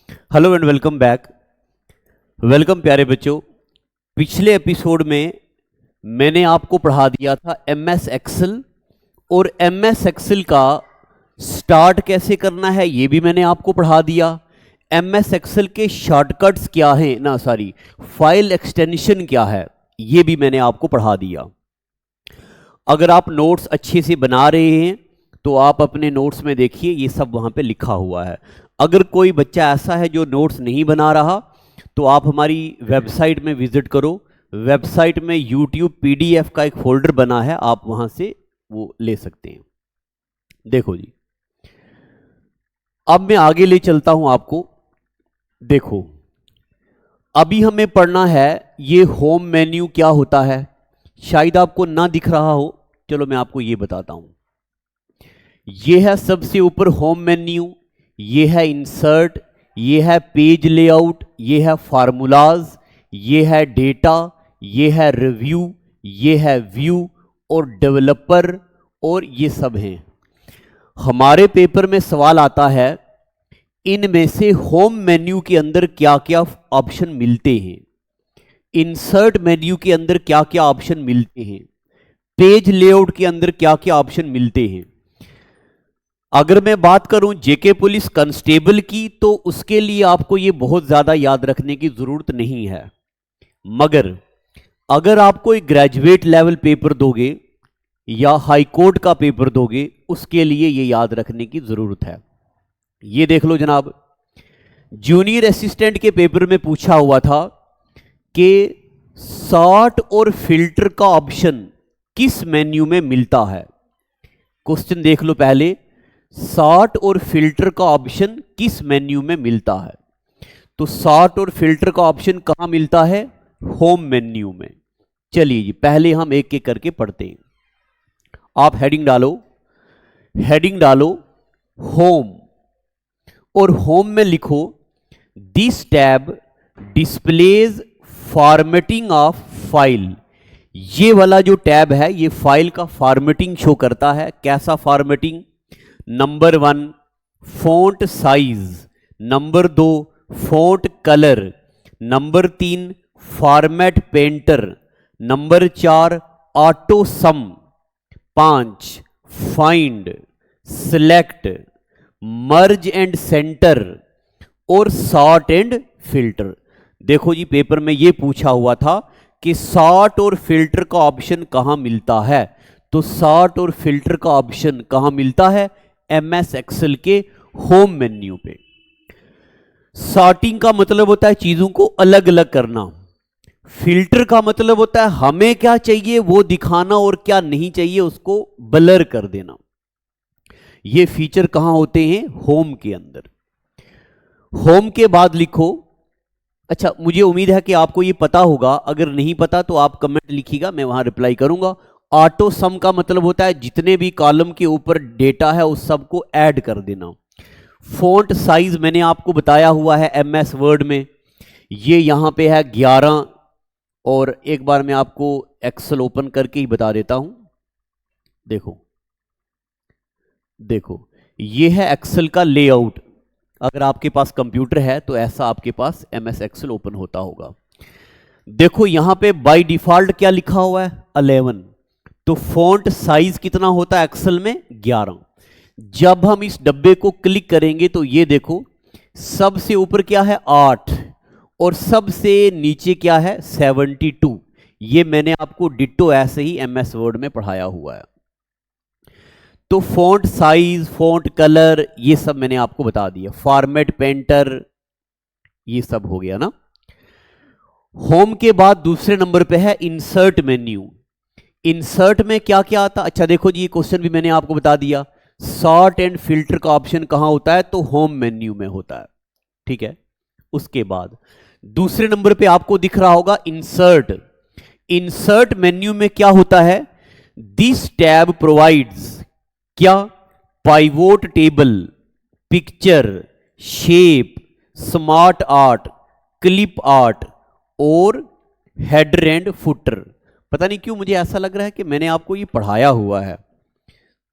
Hello and welcome back. Welcome प्यारे बच्चों। पिछले एपिसोड में मैंने आपको पढ़ा दिया था एमएस एक्सेल, और एमएस एक्सेल का स्टार्ट कैसे करना है ये भी मैंने आपको पढ़ा दिया। एमएस एक्सेल के शॉर्टकट्स क्या हैं, फाइल एक्सटेंशन क्या है, ये भी मैंने आपको पढ़ा दिया। अगर आप नोट्स अच्छे से बना रहे हैं तो आप अपने नोट्स में देखिए, ये सब वहाँ पे लिखा हुआ है। अगर कोई बच्चा ऐसा है जो नोट्स नहीं बना रहा तो आप हमारी वेबसाइट में विजिट करो। वेबसाइट में यूट्यूब पीडीएफ का एक फोल्डर बना है, आप वहाँ से वो ले सकते हैं। देखो जी, अब मैं आगे ले चलता हूँ आपको। देखो, अभी हमें पढ़ना है ये होम मेन्यू क्या होता है। शायद आपको ना दिख रहा हो, चलो मैं आपको ये बताता हूं। ये है सबसे ऊपर होम मेन्यू, ये है इंसर्ट, ये है पेज लेआउट, ये है फार्मूलाज, ये है डेटा, ये है रिव्यू, ये है व्यू और डेवलपर, और ये सब हैं। हमारे पेपर में सवाल आता है इनमें से होम मेन्यू के अंदर क्या क्या ऑप्शन मिलते हैं, इंसर्ट मेन्यू के अंदर क्या क्या ऑप्शन मिलते हैं, पेज लेआउट के अंदर क्या क्या ऑप्शन मिलते हैं। अगर मैं बात करूं जेके पुलिस कांस्टेबल की, तो उसके लिए आपको ये बहुत ज्यादा याद रखने की जरूरत नहीं है। मगर अगर आपको एक ग्रेजुएट लेवल पेपर दोगे या हाई कोर्ट का पेपर दोगे, उसके लिए ये याद रखने की जरूरत है। ये देख लो जनाब, जूनियर असिस्टेंट के पेपर में पूछा हुआ था कि सॉर्ट और फिल्टर का ऑप्शन किस मेन्यू में मिलता है। क्वेश्चन देख लो पहले, सॉर्ट और फिल्टर का ऑप्शन किस मेन्यू में मिलता है। तो सॉर्ट और फिल्टर का ऑप्शन कहां मिलता है? होम मेन्यू में। चलिए जी, पहले हम एक एक करके पढ़ते हैं। आप हेडिंग डालो होम, और होम में लिखो this tab displays formatting of file. ये वाला जो टैब है ये फाइल का फॉर्मेटिंग शो करता है। कैसा formatting? Number 1 font size, number 2 font colour, number 3 format painter, number 4 auto some, 5 find, select, merge and centre, और सॉर्ट एंड फिल्टर। देखो जी, पेपर में ये पूछा हुआ था कि सॉर्ट और फिल्टर का ऑप्शन कहां मिलता है। तो सॉर्ट और फिल्टर का ऑप्शन कहां मिलता है? एमएस एक्सेल के होम मेन्यू पे। सॉर्टिंग का मतलब होता है चीजों को अलग अलग करना। फिल्टर का मतलब होता है हमें क्या चाहिए वो दिखाना, और क्या नहीं चाहिए उसको ब्लर कर देना। ये फीचर कहां होते हैं? होम के अंदर। होम के बाद लिखो, अच्छा मुझे उम्मीद है कि आपको ये पता होगा, अगर नहीं पता तो आप कमेंट लिखिएगा, मैं वहां रिप्लाई करूंगा। ऑटो सम का मतलब होता है जितने भी कॉलम के ऊपर डेटा है उस सबको ऐड कर देना। फॉन्ट साइज मैंने आपको बताया हुआ है एमएस वर्ड में, ये यहां पे है 11, और एक बार मैं आपको एक्सेल ओपन करके ही बता देता हूं। देखो ये है एक्सेल का लेआउट। अगर आपके पास कंप्यूटर है तो ऐसा आपके पास एमएस एक्सेल ओपन होता होगा। देखो यहां पे बाय डिफॉल्ट क्या लिखा हुआ है? 11। तो फॉन्ट साइज कितना होता है एक्सेल में? 11। जब हम इस डब्बे को क्लिक करेंगे तो ये देखो, सबसे ऊपर क्या है? 8, और सबसे नीचे क्या है? 72। ये मैंने आपको डिट्टो ऐसे ही एमएस वर्ड में पढ़ाया हुआ है। तो फॉन्ट साइज, फॉन्ट कलर, ये सब मैंने आपको बता दिया। फॉर्मेट पेंटर, ये सब हो गया ना। होम के बाद दूसरे नंबर पे है इंसर्ट मेन्यू। इंसर्ट में क्या क्या आता? अच्छा देखो जी, ये क्वेश्चन भी मैंने आपको बता दिया। सॉर्ट एंड फिल्टर का ऑप्शन कहां होता है? तो होम मेन्यू में होता है। ठीक है। उसके बाद दूसरे नंबर पे आपको दिख रहा होगा इंसर्ट। इंसर्ट मेन्यू में क्या होता है? दिस टैब प्रोवाइड्स क्या? Pivot table, picture, shape, smart art, clip art, और हेडर एंड फुटर। पता नहीं क्यों मुझे ऐसा लग रहा है कि मैंने आपको ये पढ़ाया हुआ है,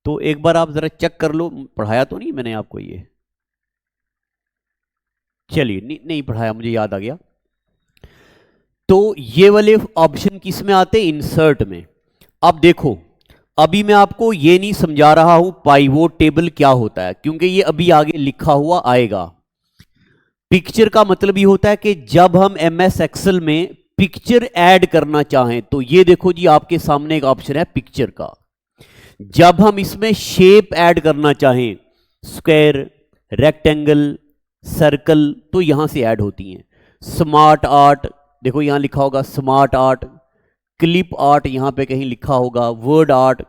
तो एक बार आप जरा चेक कर लो, पढ़ाया तो नहीं मैंने आपको ये। चलिए नहीं पढ़ाया, मुझे याद आ गया। तो ये वाले ऑप्शन किस में आते हैं? इंसर्ट में। अब देखो, अभी मैं आपको ये नहीं समझा रहा हूं पाइवोट टेबल क्या होता है, क्योंकि ये अभी आगे लिखा हुआ आएगा। पिक्चर का मतलब ये होता है कि जब हम MS एक्सेल में पिक्चर ऐड करना चाहें, तो ये देखो जी आपके सामने एक ऑप्शन है पिक्चर का। जब हम इसमें शेप ऐड करना चाहें, स्क्वायर, रेक्टेंगल, सर्कल, तो यहां से ऐड होती हैं। स्मार्ट आर्ट, देखो यहां लिखा होगा स्मार्ट आर्ट, क्लिप आर्ट यहां पे कहीं लिखा होगा, word art,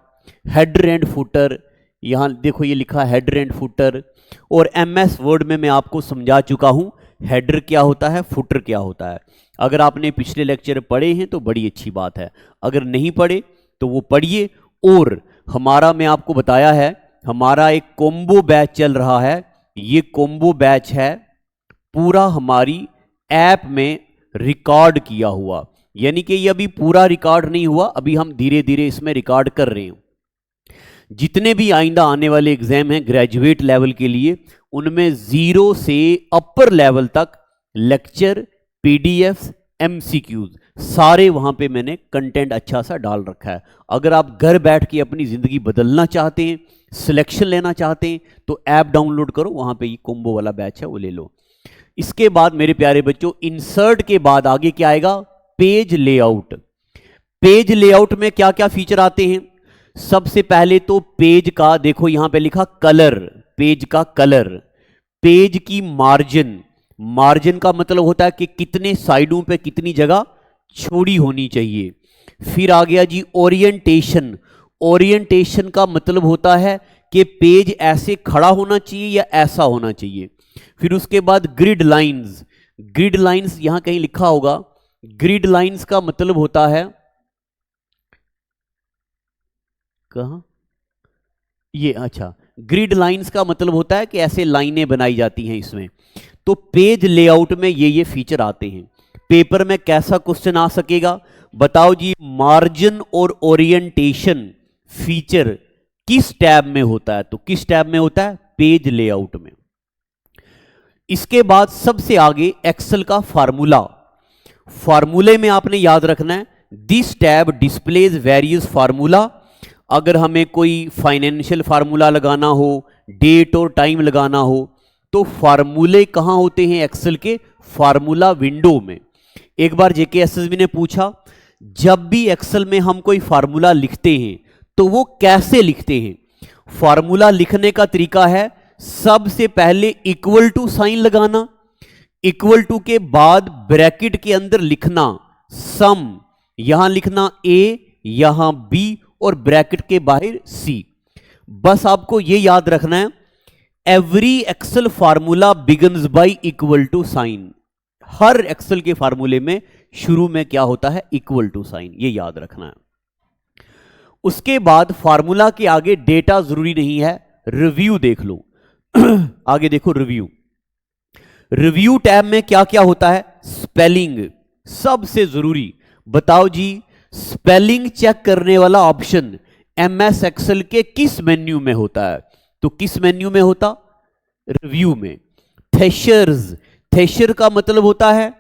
header and footer, यहां देखो ये लिखा है हेडर एंड फुटर। और MS वर्ड में मैं आपको समझा चुका हूं हेडर क्या होता है, फुटर क्या होता है। अगर आपने पिछले लेक्चर पढ़े हैं तो बड़ी अच्छी बात है, अगर नहीं पढ़े तो वो पढ़िए। और हमारा, मैं आपको बताया है, हमारा एक कॉम्बो बैच चल रहा है। ये कॉम्बो बैच है पूरा हमारी ऐप में रिकॉर्ड किया हुआ, यानी कि ये अभी पूरा रिकॉर्ड नहीं हुआ, अभी हम धीरे धीरे इसमें रिकॉर्ड कर रहे हैं। जितने भी आइंदा आने वाले एग्जाम हैं ग्रेजुएट लेवल के लिए, उनमें 0 से अपर लेवल तक लेक्चर, PDFs, MCQs सारे वहां पे मैंने कंटेंट अच्छा सा डाल रखा है। अगर आप घर बैठ के अपनी जिंदगी बदलना चाहते हैं, सिलेक्शन लेना चाहते हैं, तो ऐप डाउनलोड करो, वहां पे ये कॉम्बो वाला बैच है वो ले लो। इसके बाद मेरे प्यारे बच्चों, इंसर्ट के बाद आगे क्या आएगा? Page layout. पेज लेआउट में क्या क्या फीचर आते हैं? सबसे पहले तो पेज का, देखो यहां पे लिखा कलर, पेज का कलर, पेज की मार्जिन, मार्जिन का मतलब होता है कि कितने साइडों पे कितनी जगह छोड़ी होनी चाहिए। फिर आ गया जी ओरिएंटेशन, ओरिएंटेशन का मतलब होता है कि पेज ऐसे खड़ा होना चाहिए या ऐसा होना चाहिए। फिर उसके बाद ग्रिड लाइंस, ग्रिड लाइंस यहां कहीं लिखा होगा, ग्रिड लाइंस का मतलब होता है, कहां ये, अच्छा, ग्रिड लाइंस का मतलब होता है कि ऐसे लाइनें बनाई जाती हैं इसमें। तो पेज लेआउट में ये फीचर आते हैं। पेपर में कैसा क्वेश्चन आ सकेगा? बताओ जी, मार्जिन और ओरिएंटेशन फीचर किस टैब में होता है? तो किस टैब में होता है? पेज लेआउट में। इसके बाद सबसे आगे एक्सेल का फार्मूला। फार्मूले में आपने याद रखना है, this tab displays various formula. अगर हमें कोई फाइनेंशियल फार्मूला लगाना हो, डेट और टाइम लगाना हो, तो फार्मूले कहां होते हैं? एक्सेल के फार्मूला विंडो में। एक बार JKSSB ने पूछा, जब भी एक्सेल में हम कोई फार्मूला लिखते हैं तो वो कैसे लिखते हैं? फार्मूला लिखने का तरीका है, सबसे पहले इक्वल टू साइन लगाना, इक्वल टू के बाद ब्रैकेट के अंदर लिखना सम, यहां लिखना A, यहां B और ब्रैकेट के बाहर C। बस आपको यह याद रखना है, every Excel formula begins by equal to sign. हर एक्सेल के फार्मूले में शुरू में क्या होता है? इक्वल टू साइन, ये याद रखना है। उसके बाद फार्मूला के आगे डेटा जरूरी नहीं है, रिव्यू देख लो। आगे देखो रिव्यू, रिव्यू टैब में क्या क्या होता है? स्पेलिंग सबसे जरूरी। बताओ जी, स्पेलिंग चेक करने वाला ऑप्शन MS एक्सेल के किस मेन्यू में होता है? तो किस मेन्यू में होता? रिव्यू में। थेशर्स, थेशर का मतलब होता है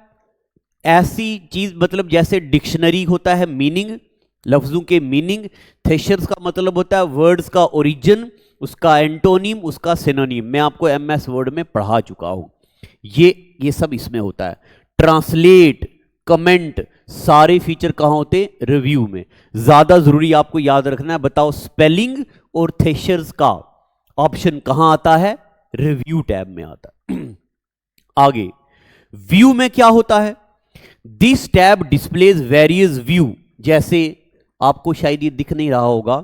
ऐसी चीज, मतलब जैसे डिक्शनरी होता है मीनिंग, लफ्जों के मीनिंग, थेशर्स का मतलब होता है वर्ड्स का ओरिजिन, उसका एंटोनिम, उसका सिनोनिम। मैं आपको MS वर्ड में पढ़ा चुका हूं, ये सब इसमें होता है। ट्रांसलेट, कमेंट, सारे फीचर कहां होते? रिव्यू में। ज्यादा जरूरी आपको याद रखना है, बताओ स्पेलिंग और थेशर्स का ऑप्शन कहां आता है? रिव्यू टैब में आता है। आगे व्यू में क्या होता है? This tab displays various view. जैसे आपको शायद ये दिख नहीं रहा होगा,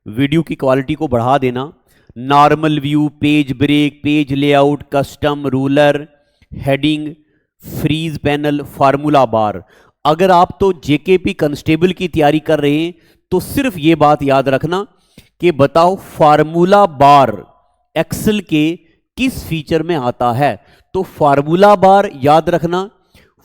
वीडियो की क्वालिटी को बढ़ा देना। Normal view, page break, page layout, custom, ruler, heading, freeze panel, formula bar. अगर आप तो JKP कांस्टेबल की तैयारी कर रहे हैं तो सिर्फ ये बात याद रखना कि बताओ फार्मूला बार एक्सेल के किस फीचर में आता है? तो फार्मूला बार याद रखना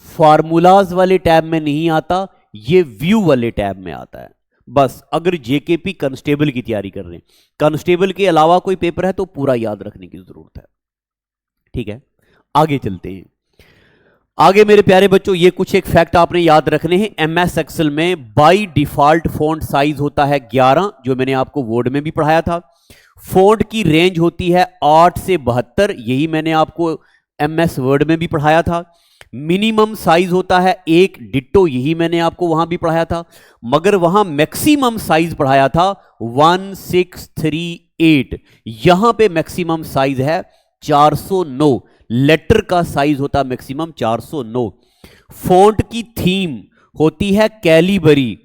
फार्मूलाज वाले टैब में नहीं आता, ये व्यू वाले टैब में आता है। बस अगर JKP कांस्टेबल की तैयारी कर रहे हैं, कांस्टेबल के अलावा कोई पेपर है तो पूरा याद रखने की जरूरत है। ठीक है, आगे चलते हैं। आगे मेरे प्यारे बच्चों, ये कुछ एक फैक्ट आपने याद रखने हैं। एमएस एक्सेल में बाय डिफॉल्ट फॉन्ट साइज होता है 11, जो मैंने आपको वर्ड में भी पढ़ाया था। फॉन्ट की रेंज होती है 8 से 72, यही मैंने आपको एमएस वर्ड में भी पढ़ाया था। मिनिमम साइज होता है 1, डिट्टो, यही मैंने आपको वहां भी पढ़ाया था। मगर वहां मैक्सिमम साइज पढ़ाया था 1638, यहां पे मैक्सिमम साइज है 409। लेटर का साइज होता है मैक्सिमम 409। फॉन्ट की थीम होती है कैलिबरी।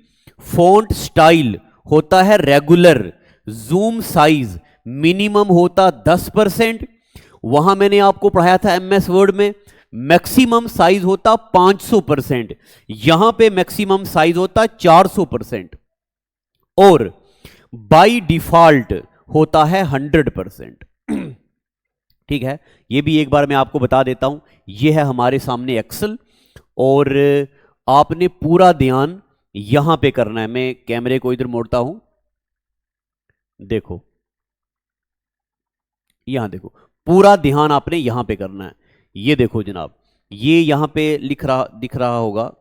फॉन्ट स्टाइल होता है रेगुलर। जूम साइज मिनिमम होता 10%, वहां मैंने आपको पढ़ाया था एमएस वर्ड में। मैक्सिमम साइज होता 500%, यहां पे मैक्सिमम साइज होता 400%। और बाय डिफॉल्ट होता है 100%। ठीक है, ये भी एक बार मैं आपको बता देता हूं। ये है हमारे सामने एक्सेल, और आपने पूरा ध्यान यहां पे करना है। मैं कैमरे को इधर मोड़ता हूं, देखो यहां देखो, पूरा ध्यान आपने यहां पे करना है। ये देखो जनाब, ये यहां पे दिख रहा होगा,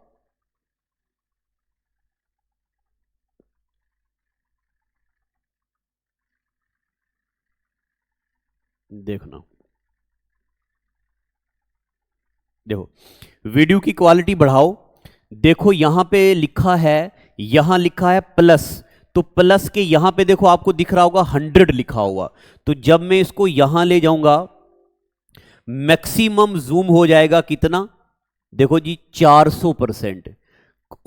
देखना, देखो वीडियो की क्वालिटी बढ़ाओ। देखो यहां पे लिखा है, यहां लिखा है प्लस, तो प्लस के यहां पे देखो आपको दिख रहा होगा 100 लिखा हुआ। तो जब मैं इसको यहां ले जाऊंगा, मैक्सिमम जूम हो जाएगा कितना, देखो जी 400%।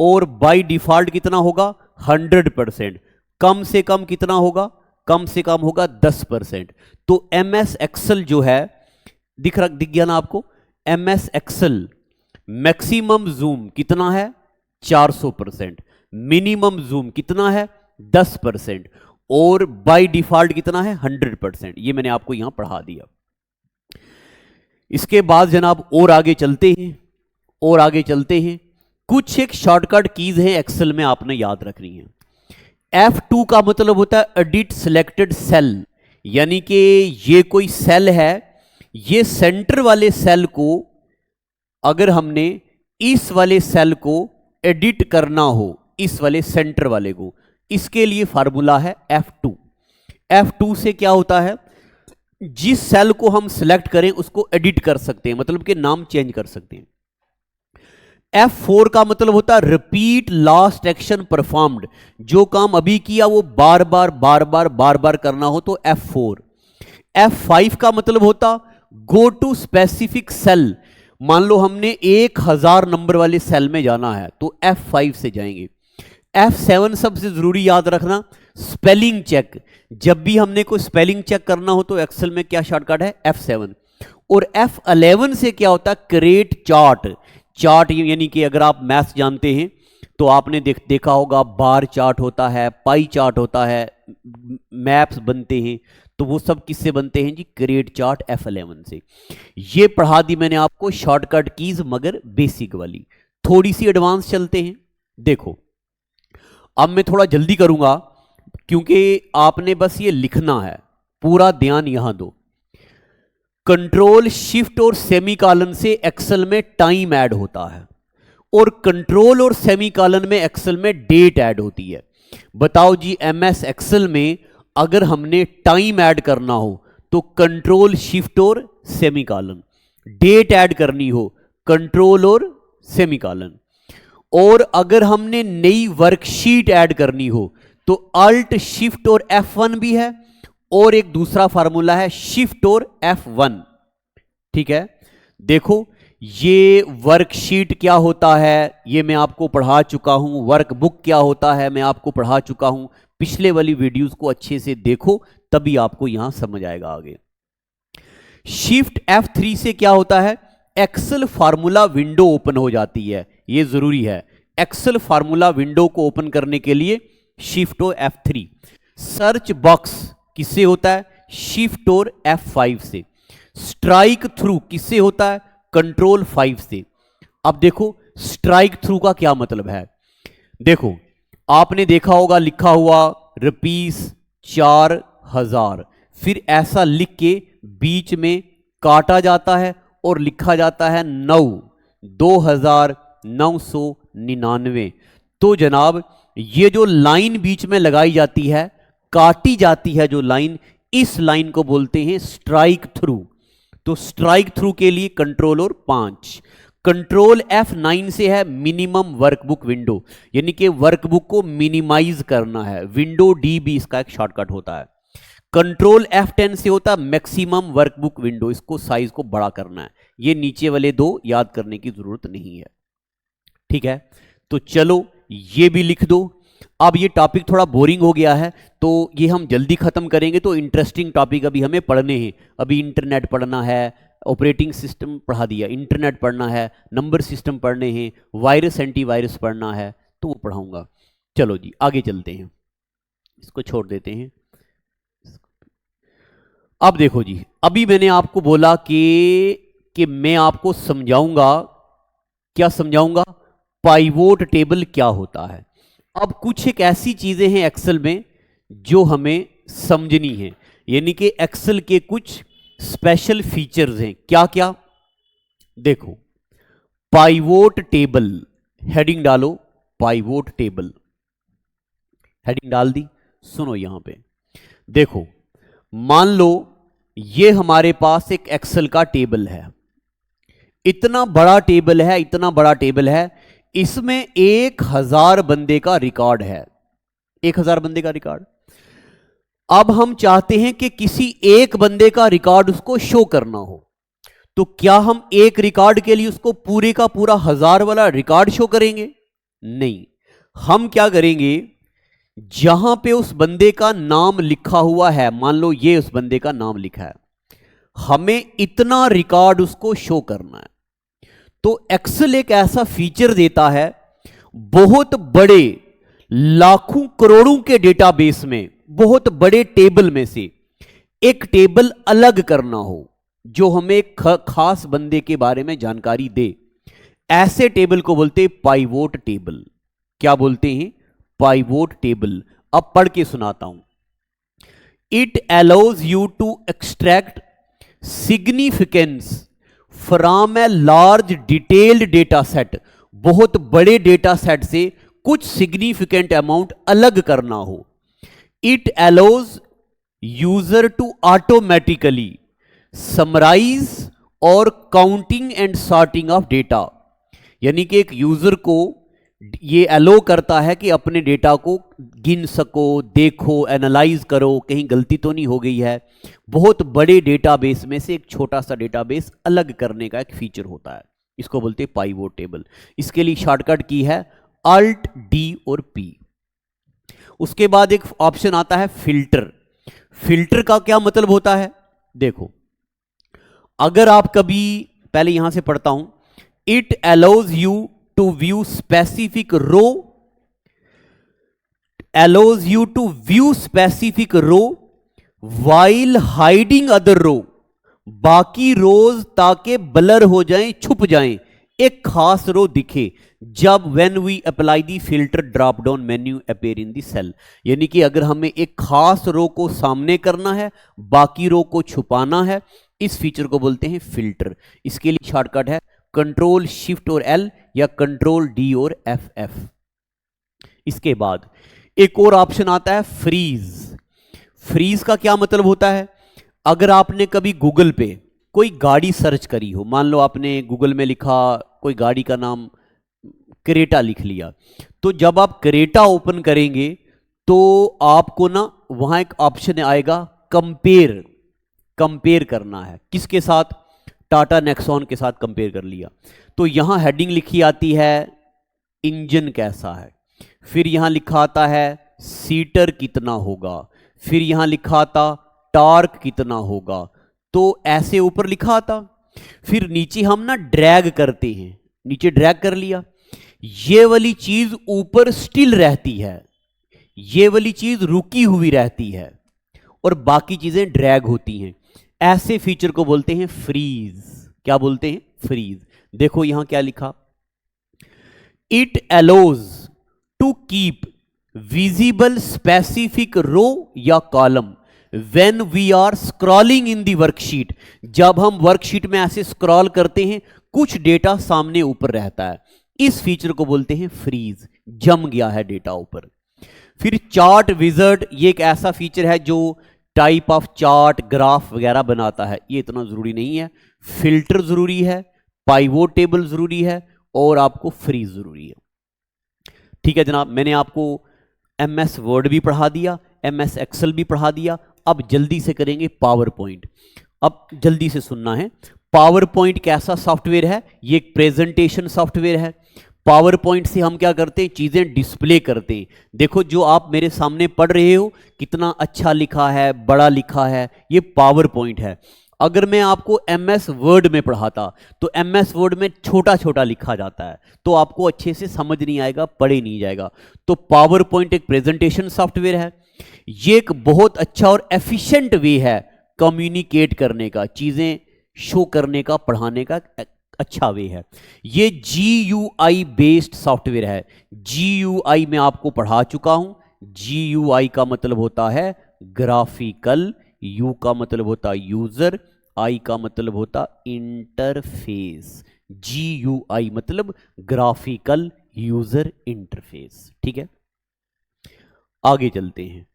और बाय डिफॉल्ट कितना होगा 100%। कम से कम कितना होगा, कम से कम होगा 10%। तो एमएस एक्सेल जो है, दिख गया ना आपको, एमएस एक्सेल मैक्सिमम जूम कितना है 400%, मिनिमम जूम कितना है 10%, और बाय डिफॉल्ट कितना है 100%। ये मैंने आपको यहां पढ़ा दिया। इसके बाद जनाब और आगे चलते हैं, और आगे चलते हैं। कुछ एक शॉर्टकट कीज है एक्सेल में, आपने याद रखनी है। F2 का मतलब होता है एडिट सिलेक्टेड सेल, यानी कि ये कोई सेल है, ये सेंटर वाले सेल को अगर हमने इस वाले सेल को एडिट करना हो, इस वाले सेंटर वाले को, इसके लिए फार्मूला है F2। F2 से क्या होता है, जिस सेल को हम सिलेक्ट करें उसको एडिट कर सकते हैं, मतलब कि नाम चेंज कर सकते हैं। F4 का मतलब होता है रिपीट लास्ट एक्शन परफॉर्म्ड, जो काम अभी किया वो बार बार करना हो तो F4। F5 का मतलब होता गो टू स्पेसिफिक सेल, मान लो हमने 1000 नंबर वाले सेल में जाना है तो F5 से जाएंगे। F7 सबसे जरूरी याद रखना, स्पेलिंग चेक, जब भी हमने कोई स्पेलिंग चेक करना हो तो एक्सेल में क्या शॉर्टकट है F7। और F11 से क्या होता है क्रिएट चार्ट। चार्ट यानी कि अगर आप मैथ्स जानते हैं तो आपने देखा होगा, बार चार्ट होता है, पाई चार्ट होता है, मैप्स बनते हैं, तो वो सब किससे बनते हैं जी, क्रिएट चार्ट F11 से। ये पढ़ा दी मैंने आपको शॉर्टकट कीज, मगर बेसिक वाली। थोड़ी सी एडवांस चलते हैं। देखो अब मैं थोड़ा जल्दी करूंगा क्योंकि आपने बस ये लिखना है, पूरा ध्यान यहां दो। कंट्रोल शिफ्ट और सेमीकॉलन से एक्सेल में टाइम ऐड होता है, और कंट्रोल और सेमीकॉलन में एक्सेल में डेट ऐड होती है। बताओ जी, एमएस एक्सेल में अगर हमने टाइम ऐड करना हो तो कंट्रोल शिफ्ट और सेमीकॉलन, डेट ऐड करनी हो कंट्रोल और सेमीकॉलन, और अगर हमने नई वर्कशीट ऐड करनी हो तो अल्ट शिफ्ट और F1 भी है, और एक दूसरा फार्मूला है शिफ्ट और F1। ठीक है, देखो ये वर्कशीट क्या होता है ये मैं आपको पढ़ा चुका हूं, वर्कबुक क्या होता है मैं आपको पढ़ा चुका हूं। पिछले वाली वीडियोस को अच्छे से देखो, तभी आपको यहां समझ आएगा आगे। शिफ्ट F3 से क्या होता है, एक्सेल फार्मूला विंडो ओपन हो जाती है, ये जरूरी है। एक्सेल फार्मूला विंडो को ओपन करने के लिए शिफ्ट और F3। सर्च बॉक्स किससे होता है, शिफ्ट और F5 से। स्ट्राइक थ्रू किससे होता है, कंट्रोल 5 से। अब देखो स्ट्राइक थ्रू का क्या मतलब है, देखो आपने देखा होगा लिखा हुआ ₹4000, फिर ऐसा लिख के बीच में काटा जाता है और लिखा जाता है 9, 2999। तो जनाब ये जो लाइन बीच में लगाई जाती है, काटी जाती है जो लाइन, इस लाइन को बोलते हैं स्ट्राइक थ्रू। तो स्ट्राइक थ्रू के लिए कंट्रोल और 5। कंट्रोल F9 से है मिनिमम वर्कबुक विंडो, यानी कि वर्कबुक को मिनिमाइज करना है। विंडो डी भी इसका एक शॉर्टकट होता है। कंट्रोल F10 से होता है मैक्सिमम वर्कबुक विंडो, इसको साइज को बड़ा करना है। ये नीचे वाले दो याद करने की जरूरत नहीं है, ठीक है। तो चलो ये भी लिख दो। अब ये टॉपिक थोड़ा बोरिंग हो गया है तो ये हम जल्दी खत्म करेंगे। तो इंटरेस्टिंग टॉपिक अभी हमें पढ़ने हैं। अभी इंटरनेट पढ़ना है, ऑपरेटिंग सिस्टम पढ़ा दिया, इंटरनेट पढ़ना है, नंबर सिस्टम पढ़ने हैं, वायरस एंटीवायरस पढ़ना है, तो वो पढ़ाऊंगा। चलो जी आगे चलते हैं, इसको छोड़ देते हैं। अब देखो जी, अभी मैंने आपको बोला कि मैं आपको समझाऊंगा, क्या समझाऊंगा, पाइवोट टेबल क्या होता है। अब कुछ एक ऐसी चीजें हैं एक्सेल में जो हमें समझनी है, यानी कि एक्सेल के कुछ स्पेशल फीचर्स हैं। क्या क्या, देखो पाइवोट टेबल, हेडिंग डालो पाइवोट टेबल, हेडिंग डाल दी। सुनो यहां पे देखो, मान लो ये हमारे पास एक एक्सेल का टेबल है, इतना बड़ा टेबल है, इतना बड़ा टेबल है, इसमें 1000 बंदे का रिकॉर्ड है, 1000 बंदे का रिकॉर्ड। अब हम चाहते हैं कि किसी एक बंदे का रिकॉर्ड उसको शो करना हो, तो क्या हम एक रिकॉर्ड के लिए उसको पूरे का पूरा 1000 वाला रिकॉर्ड शो करेंगे? नहीं, हम क्या करेंगे, जहां पे उस बंदे का नाम लिखा हुआ है, मान लो ये उस बंदे का नाम लिखा है, हमें इतना रिकॉर्ड उसको शो करना है। तो एक्सेल एक ऐसा फीचर देता है, बहुत बड़े लाखों करोड़ों के डेटाबेस में, बहुत बड़े टेबल में से एक टेबल अलग करना हो जो हमें खास बंदे के बारे में जानकारी दे। ऐसे टेबल को बोलते हैं पाइवोट टेबल। क्या बोलते हैं? Pivot table. अब पढ़ के सुनाता हूं। It allows you to extract significance from a large detailed data set. बहुत बड़े डेटा सेट से कुछ सिग्निफिकेंट अमाउंट अलग करना हो। It allows user to automatically summarise और counting and sorting of data, यानी कि एक यूजर को ये अलो करता है कि अपने डेटा को गिन सको, देखो, एनालाइज करो, कहीं गलती तो नहीं हो गई है। बहुत बड़े डेटाबेस में से एक छोटा सा डेटाबेस अलग करने का एक फीचर होता है, इसको बोलते हैं पाइवोट टेबल। इसके लिए शॉर्टकट की है Alt D और P। उसके बाद एक ऑप्शन आता है फिल्टर। फिल्टर का क्या मतलब होता है? देखो, अगर आप कभी, पहले यहां से पढ़ता हूं, it allows you to view specific row, allows you to view specific row while hiding other row। बाकी रोज ताकि ब्लर हो जाएं, छुप जाएं, एक खास रो दिखे जब when we apply the filter drop down menu appear in the cell। यानी कि अगर हमें एक खास रो को सामने करना है, बाकी रो को छुपाना है, इस फीचर को बोलते हैं फिल्टर। इसके लिए शॉर्टकट है कंट्रोल शिफ्ट और L या कंट्रोल D और FF। इसके बाद एक और ऑप्शन आता है फ्रीज। फ्रीज का क्या मतलब होता है? अगर आपने कभी गूगल पे कोई गाड़ी सर्च करी हो, मान लो आपने गूगल में लिखा कोई गाड़ी का नाम क्रेटा लिख लिया, तो जब आप क्रेटा ओपन करेंगे तो आपको ना वहां एक ऑप्शन आएगा कंपेयर। कंपेयर करना है किसके साथ? टाटा नेक्सॉन के साथ कंपेयर कर लिया, तो यहां हेडिंग लिखी आती है इंजन कैसा है, फिर यहां लिखा आता है सीटर कितना होगा, फिर यहां लिखा आता टॉर्क कितना होगा, तो ऐसे ऊपर लिखा आता। फिर नीचे हम ना ड्रैग करते हैं, नीचे ड्रैग कर लिया, ये वाली चीज ऊपर स्टिल रहती है, ये वाली चीज रुकी हुई रहती है और बाकी चीजें ड्रैग होती हैं। ऐसे फीचर को बोलते हैं फ्रीज। क्या बोलते हैं? फ्रीज। देखो यहां क्या लिखा, it allows to keep visible specific row या column when we are scrolling in the worksheet. जब हम वर्कशीट में ऐसे स्क्रॉल करते हैं, कुछ डेटा सामने ऊपर रहता है, इस फीचर को बोलते हैं फ्रीज, जम गया है डेटा ऊपर। फिर चार्ट विजर्ड, ये एक ऐसा फीचर है जो टाइप ऑफ चार्ट, ग्राफ वगैरह बनाता है, ये इतना जरूरी नहीं है। फिल्टर जरूरी है, पाइवोट टेबल जरूरी है, और आपको फ्रीज जरूरी है। ठीक है जनाब, मैंने आपको MS वर्ड भी पढ़ा दिया, MS एक्सेल भी पढ़ा दिया। अब जल्दी से करेंगे पावर पॉइंट। अब जल्दी से सुनना है, पावर पॉइंट कैसा सॉफ्टवेयर है? ये एक प्रेजेंटेशन सॉफ्टवेयर है। पावर पॉइंट से हम क्या करते हैं? चीजें डिस्प्ले करते हैं। देखो जो आप मेरे सामने पढ़ रहे हो कितना अच्छा लिखा है, बड़ा लिखा है, ये पावर पॉइंट है। अगर मैं आपको MS वर्ड में पढ़ाता तो MS वर्ड में छोटा छोटा लिखा जाता है, तो आपको अच्छे से समझ नहीं आएगा, पढ़े नहीं जाएगा। तो पावर पॉइंट एक प्रेजेंटेशन सॉफ्टवेयर है। ये एक बहुत अच्छा और एफिशिएंट वे है कम्युनिकेट करने का, चीजें शो करने का, पढ़ाने का अच्छा वे है। ये GUI बेस्ड सॉफ्टवेयर है। GUI मैं आपको पढ़ा चुका हूं। GUI का मतलब होता है ग्राफिकल, U का मतलब होता है यूजर, I का मतलब होता इंटरफेस। GUI मतलब ग्राफिकल यूजर इंटरफेस। ठीक है, आगे चलते हैं।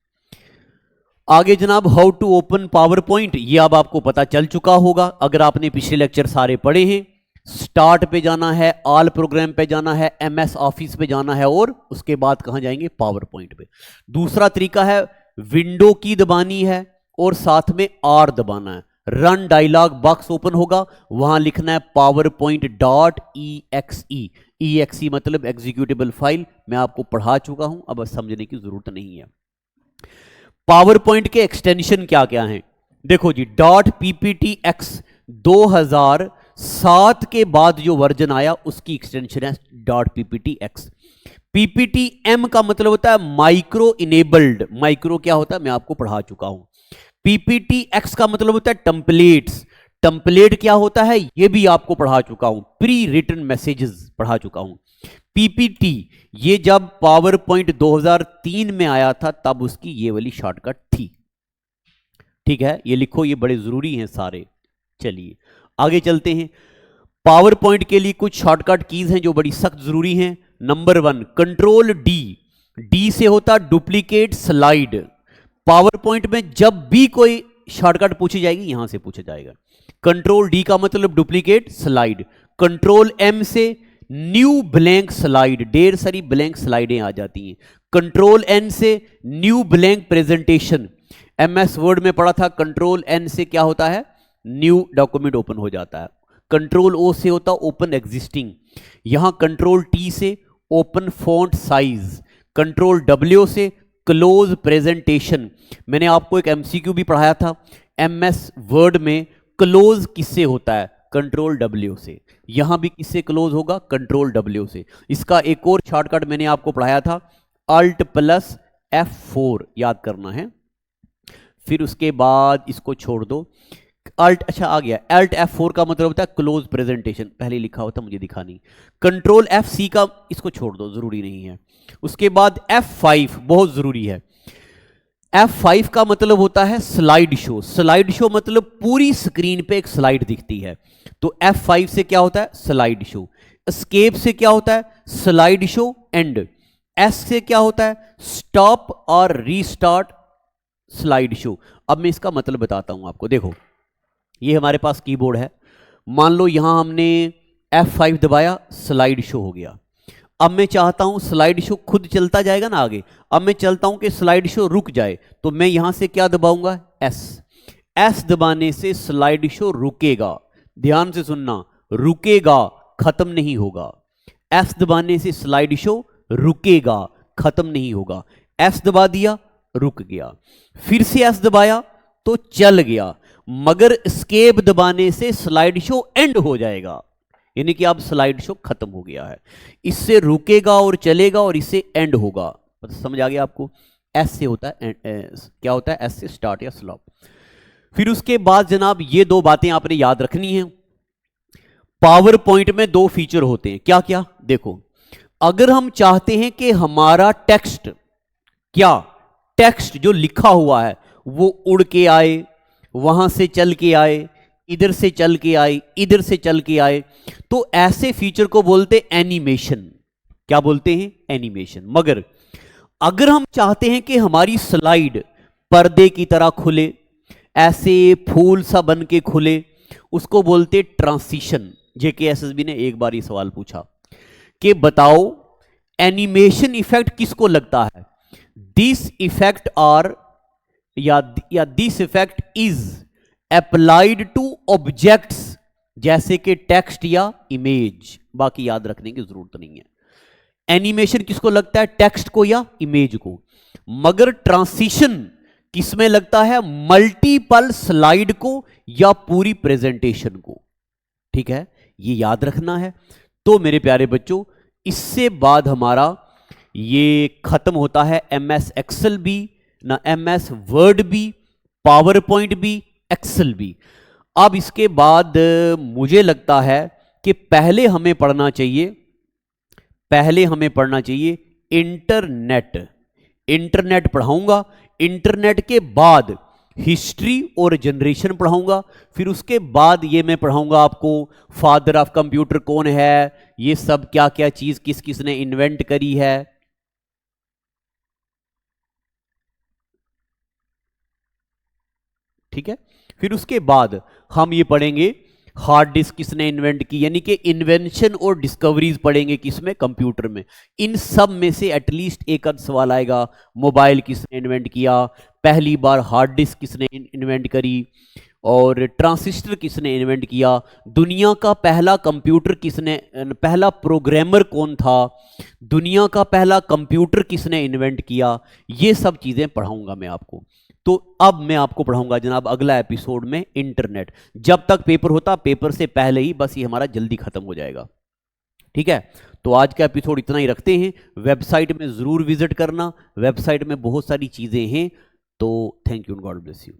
आगे जनाब, how to open PowerPoint, ये अब आपको पता चल चुका होगा अगर आपने पिछले लेक्चर सारे पढ़े हैं। स्टार्ट पे जाना है, ऑल प्रोग्राम पे जाना है, MS ऑफिस पे जाना है, और उसके बाद कहां जाएंगे? पावर पॉइंट पे। दूसरा तरीका है विंडो की दबानी है और साथ में R दबाना है। रन डायलॉग बॉक्स ओपन होगा, वहां लिखना है PowerPoint.exe। exe मतलब एग्जीक्यूटेबल फाइल, मैं आपको पढ़ा चुका हूं, अब समझने की जरूरत नहीं है। पावर पॉइंट के एक्सटेंशन क्या क्या हैं? देखो जी, .pptx 2007 के बाद जो वर्जन आया उसकी एक्सटेंशन है .pptx। PPTM का मतलब होता है माइक्रो इनेबल्ड। माइक्रो क्या होता है मैं आपको पढ़ा चुका हूं। PPTX का मतलब होता है टेम्पलेट्स। टेम्पलेट क्या होता है ये भी आपको पढ़ा चुका हूं। प्री रिटन मैसेजेस पढ़ा चुका हूं। PPT ये जब पावर पॉइंट 2003 में आया था तब उसकी ये वाली शॉर्टकट थी। ठीक है, ये लिखो, ये बड़े जरूरी हैं सारे। चलिए आगे चलते हैं। पावर पॉइंट के लिए कुछ शॉर्टकट कीज हैं जो बड़ी सख्त जरूरी हैं। नंबर 1 कंट्रोल D से होता डुप्लीकेट स्लाइड। पावर पॉइंट में जब भी कोई शॉर्टकट पूछी जाएगी यहां से पूछा जाएगा। कंट्रोल D का मतलब डुप्लीकेट स्लाइड। कंट्रोल M से न्यू ब्लैंक स्लाइड, ढेर सारी ब्लैंक स्लाइडें आ जाती हैं। कंट्रोल N से new blank presentation. MS word में पढ़ा था, कंट्रोल N से क्या होता है? न्यू डॉक्यूमेंट ओपन हो जाता है। कंट्रोल O से होता ओपन एग्जिस्टिंग। यहां कंट्रोल T से open font size. Control W से क्लोज प्रेजेंटेशन। मैंने आपको एक MCQ भी पढ़ाया था, MS वर्ड में क्लोज किससे होता है? कंट्रोल W से। यहां भी किससे क्लोज होगा? कंट्रोल W से। इसका एक और शॉर्टकट मैंने आपको पढ़ाया था, Alt+F4 याद करना है। फिर उसके बाद इसको छोड़ दो, Alt, अच्छा आ गया। Alt F4 का मतलब होता है क्लोज प्रेजेंटेशन, पहले लिखा होता मुझे दिखा नहीं। कंट्रोल FC का, इसको छोड़ दो, जरूरी नहीं है। उसके बाद F5 बहुत जरूरी है। F5 का मतलब होता है स्लाइड शो। स्लाइड शो मतलब पूरी स्क्रीन पे एक स्लाइड दिखती है, तो F5 से क्या होता है? Slide show. एस्केप से क्या होता है? Slide show and. S से क्या होता है? स्टॉप और रीस्टार्ट स्लाइड शो। अब मैं इसका मतलब बताता हूं आपको। देखो ये हमारे पास कीबोर्ड है, मान लो यहां हमने F5 दबाया, स्लाइड शो हो गया। अब मैं चाहता हूं स्लाइड शो खुद चलता जाएगा ना आगे। अब मैं चलता हूं कि स्लाइड शो रुक जाए, तो मैं यहां से क्या दबाऊंगा? S दबाने से स्लाइड शो रुकेगा। ध्यान से सुनना, रुकेगा, खत्म नहीं होगा। S दबाने से स्लाइड शो रुकेगा, खत्म नहीं होगा। S दबा दिया, रुक गया। फिर से S दबाया तो चल गया, मगर एस्केप दबाने से स्लाइड शो एंड हो जाएगा, यानी कि अब स्लाइड शो खत्म हो गया है। इससे रुकेगा और चलेगा और इससे एंड होगा। समझ आ गया आपको? एस से होता है क्या होता है? एस से स्टार्ट या स्टॉप। फिर उसके बाद जनाब ये दो बातें आपने याद रखनी है। पावर पॉइंट में दो फीचर होते हैं, क्या क्या? देखो, अगर हम चाहते हैं कि हमारा टेक्स्ट, क्या टेक्स्ट जो लिखा हुआ है वो उड़ के आए, वहां से चल के आए, इधर से चल के आए, इधर से चल के आए, तो ऐसे फीचर को बोलते एनिमेशन। क्या बोलते हैं? एनिमेशन। मगर अगर हम चाहते हैं कि हमारी स्लाइड पर्दे की तरह खुले, ऐसे फूल सा बन के खुले, उसको बोलते ट्रांसिशन। जेकेएसएसबी ने एक बार ये सवाल पूछा कि बताओ एनिमेशन इफेक्ट किसको लगता है? दिस इफेक्ट आर या this effect is applied two objects, जैसे कि टेक्स्ट या इमेज। बाकी याद रखने की जरूरत नहीं है। एनिमेशन किसको लगता है? टेक्स्ट को या इमेज को। मगर ट्रांसिशन किसमें लगता है? मल्टीपल स्लाइड को या पूरी प्रेजेंटेशन को। ठीक है, ये याद रखना है। तो मेरे प्यारे बच्चों, इससे बाद हमारा ये खत्म होता है एमएस एक्सेल भी, ना एमएस वर्ड भी, पावर पॉइंट भी, एक्सेल भी। अब इसके बाद मुझे लगता है कि पहले हमें पढ़ना चाहिए इंटरनेट। इंटरनेट पढ़ाऊंगा। इंटरनेट के बाद हिस्ट्री और जनरेशन पढ़ाऊंगा। फिर उसके बाद ये मैं पढ़ाऊंगा आपको फादर ऑफ कंप्यूटर कौन है, ये सब क्या क्या चीज किस किस ने इन्वेंट करी है। ठीक है, फिर उसके बाद हम ये पढ़ेंगे हार्ड डिस्क किसने इन्वेंट की, यानी कि इन्वेंशन और डिस्कवरीज पढ़ेंगे किसमें? कंप्यूटर में। इन सब में से एटलीस्ट एक आध सवाल आएगा। मोबाइल किसने इन्वेंट किया, पहली बार हार्ड डिस्क किसने इन्वेंट करी, और ट्रांजिस्टर किसने इन्वेंट किया, दुनिया का पहला कंप्यूटर किसने, पहला प्रोग्रामर कौन था, दुनिया का पहला कंप्यूटर किसने इन्वेंट किया। ये सब चीजें पढ़ाऊंगा मैं आपको। तो अब मैं आपको पढ़ाऊंगा जनाब अगला एपिसोड में इंटरनेट। जब तक पेपर होता, पेपर से पहले ही बस ये हमारा जल्दी खत्म हो जाएगा। ठीक है, तो आज का एपिसोड इतना ही रखते हैं। वेबसाइट में जरूर विजिट करना, वेबसाइट में बहुत सारी चीजें हैं। तो thank you, God bless you.